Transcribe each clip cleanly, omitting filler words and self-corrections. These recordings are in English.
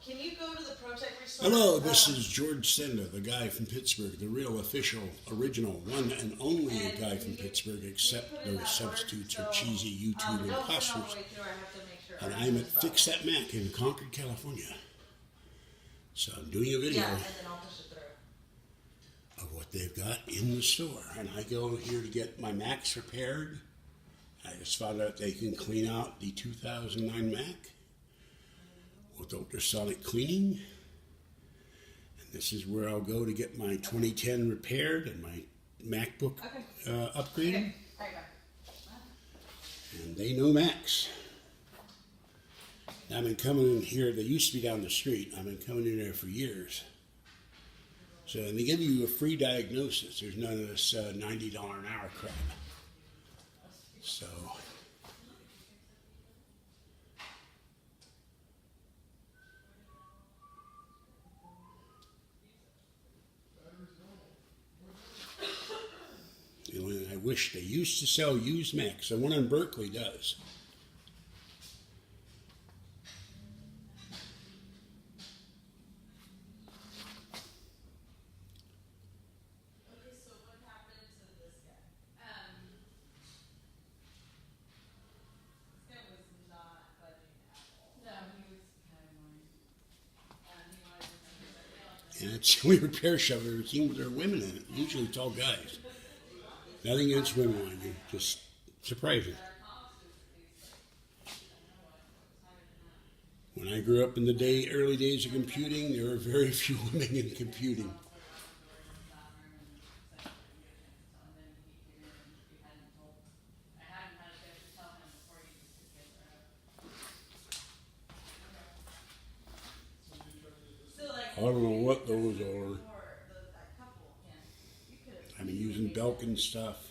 can you go to the Protect Restore? Hello, this is George Senda, the guy from Pittsburgh, the real official, original, one and only guy from Pittsburgh, except those substitutes are cheesy YouTube imposters. And I'm at Fix That Mac in Concord, California. So I'm doing a video of what they've got in the store. And I go here to get my Macs repaired. I just found out they can clean out the 2009 Mac with ultrasonic cleaning. And this is where I'll go to get my 2010 repaired and my MacBook upgraded. And they know Macs. I've been coming in here. They used to be down the street. I've been coming in there for years. So, and they give you a free diagnosis. There's none of this $90 an hour crap. So, the only thing I wish they used to sell used Macs. The one in Berkeley does. And it's the only repair shop I've ever seen. There are women in it. Usually it's all guys. Nothing against women, mind you. Just surprising. When I grew up in the early days of computing, there were very few women in computing. I don't know what those are. I've been using Belkin stuff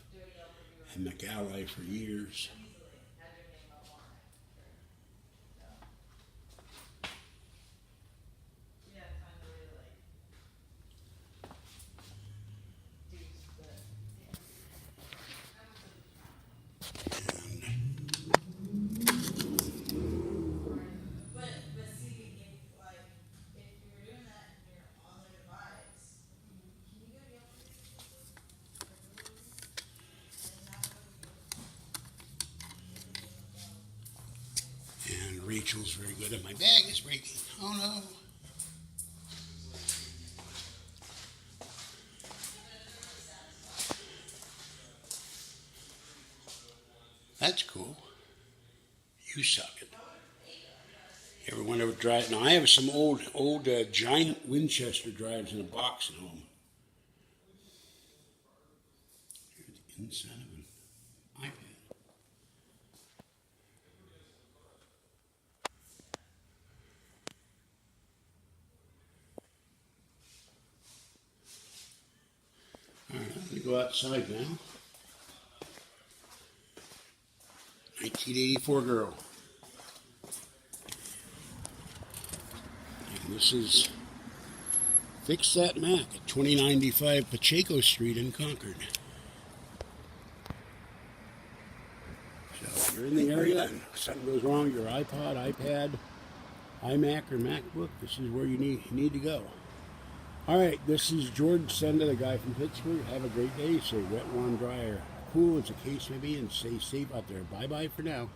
and McAlliy for years. Rachel's very good at my bag is breaking. Oh no. That's cool. You suck it. You ever wonder what drive? Now I have some old giant Winchester drives in a box at home. Here's the inside of an iPad. All right, let me go outside now. 1984 girl. And this is Fix That Mac at 2095 Pacheco Street in Concord. So if you're in the area and something goes wrong with your iPod, iPad, iMac, or MacBook, this is where you need to go. All right, this is George Senda, the guy from Pittsburgh. Have a great day. Stay wet, warm, dry, or cool as the case may be, and stay safe out there. Bye-bye for now.